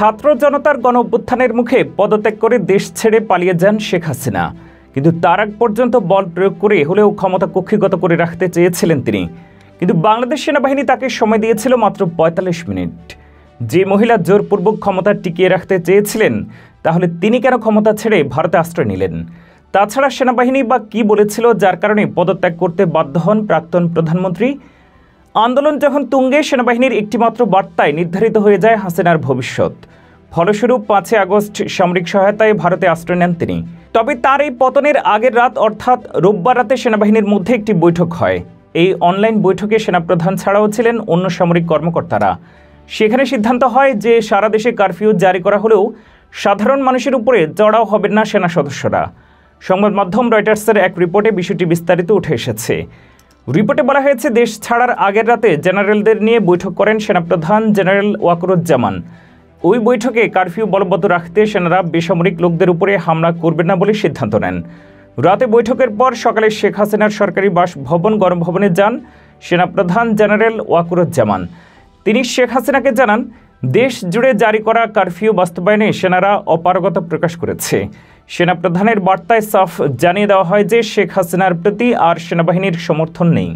ছাত্র জনতার গণ অভ্যুত্থানের মুখে পদত্যাগ করে দেশ ছেড়ে পালিয়ে যান শেখ হাসিনা। কিন্তু তার আগ পর্যন্ত বল প্রয়োগ করে হলেও ক্ষমতা কক্ষিগত করে রাখতে চেয়েছিলেন তিনি। কিন্তু বাংলাদেশ সেনাবাহিনী তাকে সময় দিয়েছিল মাত্র ৪৫ মিনিট। যে মহিলা জোরপূর্বক ক্ষমতা টিকিয়ে রাখতে চেয়েছিলেন, তাহলে তিনি কেন ক্ষমতা ছেড়ে ভারতে আশ্রয় নিলেন? তাছাড়া সেনাবাহিনী বা কি বলেছিল যার কারণে পদত্যাগ করতে বাধ্য হন প্রাক্তন প্রধানমন্ত্রী? আন্দোলন যখন তুঙ্গে, সেনাবাহিনীর একটিমাত্র বার্তায় নির্ধারিত হয়ে যায় হাসিনার ভবিষ্যৎ। ফলস্বরূপ ৫ আগস্ট সামরিক সহায়তায় ভারতে আশ্রয় নেন তিনি। তবে তার এই পতনের আগের রাত অর্থাৎ রোববার রাতে সেনাবাহিনীর মধ্যে একটি বৈঠক হয়। এই অনলাইন বৈঠকে সেনাপ্রধান ছাড়াও ছিলেন অন্য সামরিক কর্মকর্তারা। সেখানে সিদ্ধান্ত হয় যে সারা দেশে কারফিউ জারি করা হলেও সাধারণ মানুষের উপরে চড়াও হবেন না সেনা সদস্যরা। সংবাদ মাধ্যম রয়টার্সের এক রিপোর্টে বিষয়টি বিস্তারিত উঠে এসেছে। রিপোর্টে বলা হয়েছে, দেশ ছাড়ার আগের রাতে জেনারেলদের নিয়ে বৈঠক করেন সেনাপ্রধান জেনারেল ওয়াকরুজ্জামান। ওই বৈঠকে কারফিউ বলবৎ রাখতে সেনারা বেসামরিক লোকদের উপরে হামলা করবেন না বলে সিদ্ধান্ত নেন। রাতে বৈঠকের পর সকালে শেখ হাসিনার সরকারি বাসভবন গণভবনে যান সেনাপ্রধান জেনারেল ওয়াকরুজ্জামান। তিনি শেখ হাসিনাকে জানান, দেশ জুড়ে জারি করা কারফিউ বাস্তবায়নে সেনারা অপারগতা প্রকাশ করেছে। সেনাপ্রধানের বার্তায় সাফ জানিয়ে দেওয়া হয় যে শেখ হাসিনার প্রতি আর সেনাবাহিনীর সমর্থন নেই।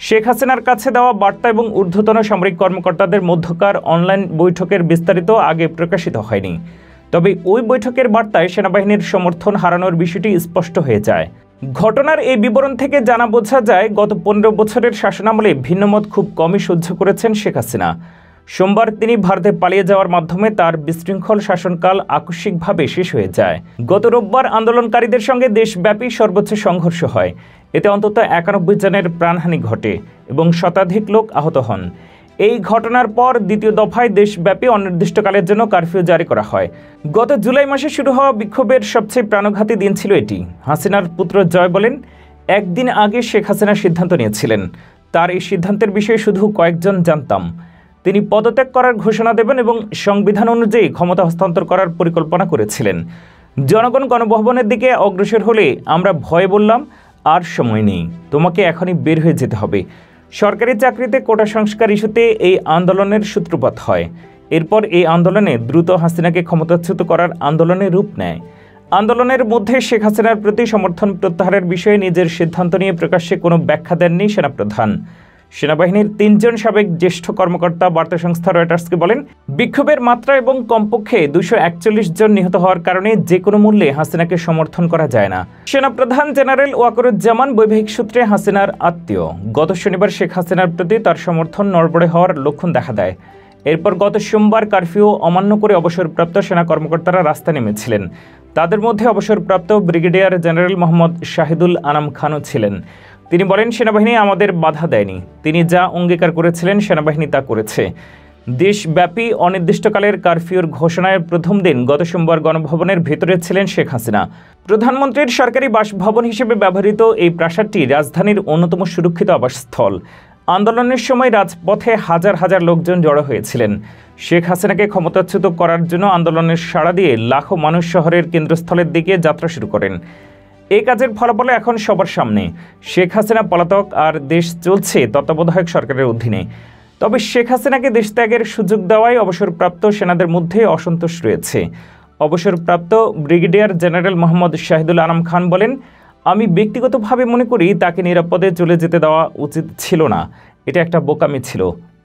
শেখ হাসিনার কাছে দেওয়া বার্তা এবং ঊর্ধ্বতন সামরিক কর্মকর্তাদের মধ্যকার অনলাইন বৈঠকের বিস্তারিত আগে প্রকাশিত হয়নি। তবে ওই বৈঠকের বার্তায় সেনাবাহিনীর সমর্থন হারানোর বিষয়টি স্পষ্ট হয়ে যায়। ঘটনার এই বিবরণ থেকে জানা বোঝা যায়, গত ১৫ বছরের শাসনামলে ভিন্নমত খুব কমই সহ্য করেছেন শেখ হাসিনা। সোমবার তিনি ভারতে পালিয়ে যাওয়ার মাধ্যমে তার বিশৃঙ্খল শাসনকাল আকস্মিকভাবে শেষ হয়ে যায়। গত রোববার আন্দোলনকারীদের সঙ্গে দেশব্যাপী সর্বোচ্চ সংঘর্ষ হয়। এতে অন্তত ৯১ জনের প্রাণহানি ঘটে এবং শতাধিক লোক আহত হন। এই ঘটনার পর দ্বিতীয় দফায় দেশব্যাপী অনির্দিষ্টকালের জন্য কারফিউ জারি করা হয়। গত জুলাই মাসে শুরু হওয়া বিক্ষোভের সবচেয়ে প্রাণঘাতী দিন ছিল এটি। হাসিনার পুত্র জয় বলেন, একদিন আগে শেখ হাসিনা সিদ্ধান্ত নিয়েছিলেন। তার এই সিদ্ধান্তের বিষয়ে শুধু কয়েকজন জানতাম। তিনি পদত্যাগ করার ঘোষণা দেবেন এবং সংবিধান অনুযায়ী ক্ষমতা হস্তান্তর করার পরিকল্পনা করেছিলেন। জনগণ গণভবনের দিকে অগ্রসর হলে আমরা ভয়ে বললাম, আর সময় নেই, তোমাকে এখনই বের হয়ে যেতে হবে। সরকারি চাকরিতে কোটা সংস্কার ইস্যুতে এই আন্দোলনের সূত্রপাত হয়। এরপর এই আন্দোলনে দ্রুত হাসিনাকে ক্ষমতাচ্যুত করার আন্দোলনে রূপ নেয়। আন্দোলনের মধ্যে শেখ হাসিনার প্রতি সমর্থন প্রত্যাহারের বিষয়ে নিজের সিদ্ধান্ত নিয়ে প্রকাশ্যে কোনো ব্যাখ্যা দেননি সেনাপ্রধান। সেনাবাহিনীর ৩ জন সাবেক জ্যেষ্ঠ কর্মকর্তা বার্তা সংস্থা রয়টার্সকে বলেন, বিক্ষোভের মাত্রা এবং কমপক্ষে ২৪১ জন নিহত হওয়ার কারণে যে কোনো মূল্যে হাসিনাকে সমর্থন করা যায় না। সেনাপ্রধান জেনারেল ওয়াকরুজ্জামান বৈবাহিক সূত্রে হাসিনার আত্মীয়। গত শনিবার শেখ হাসিনার প্রতি তার সমর্থন নড়বড়ে হওয়ার লক্ষণ দেখা দেয়। এরপর গত সোমবার কারফিউ অমান্য করে অবসরপ্রাপ্ত সেনা কর্মকর্তারা রাস্তা নেমেছিলেন। তাদের মধ্যে অবসরপ্রাপ্ত ব্রিগেডিয়ার জেনারেল মোহাম্মদ শাহিদুল আনাম খানও ছিলেন। তিনি বলেন, সেনাবাহিনী আমাদের বাধা দেয়নি। তিনি যা অঙ্গীকার করেছিলেন সেনাবাহিনী তা করেছে। দেশব্যাপী অনির্দিষ্টকালের কারফিউর ঘোষণার প্রথম দিন গত সোমবার গণভবনের ভেতরে ছিলেন শেখ হাসিনা। প্রধানমন্ত্রীর সরকারি বাসভবন হিসেবে ব্যবহৃত এই প্রাসাদটি রাজধানীর অন্যতম সুরক্ষিত আবাসস্থল। আন্দোলনের সময় রাজপথে হাজার হাজার লোকজন জড়ো হয়েছিলেন। শেখ হাসিনাকে ক্ষমতাচ্যুত করার জন্য আন্দোলনের সাড়া দিয়ে লাখো মানুষ শহরের কেন্দ্রস্থলের দিকে যাত্রা শুরু করেন। এই কাজের ফলাফলে এখন সবার সামনে শেখ হাসিনা পলাতক আর দেশ চলছে তত্ত্বাবধায়ক সরকারের অধীনে। তবে শেখ হাসিনাকে দেশ ত্যাগের সুযোগ দেওয়ায় অবসরপ্রাপ্ত সেনাদের মধ্যে অসন্তোষ রয়েছে। অবসরপ্রাপ্ত ব্রিগেডিয়ার জেনারেল মোহাম্মদ শাহিদুল আনাম খান বলেন, আমি ব্যক্তিগতভাবে মনে করি তাকে নিরাপদে চলে যেতে দেওয়া উচিত ছিল না। এটা একটা বোকামি ছিল।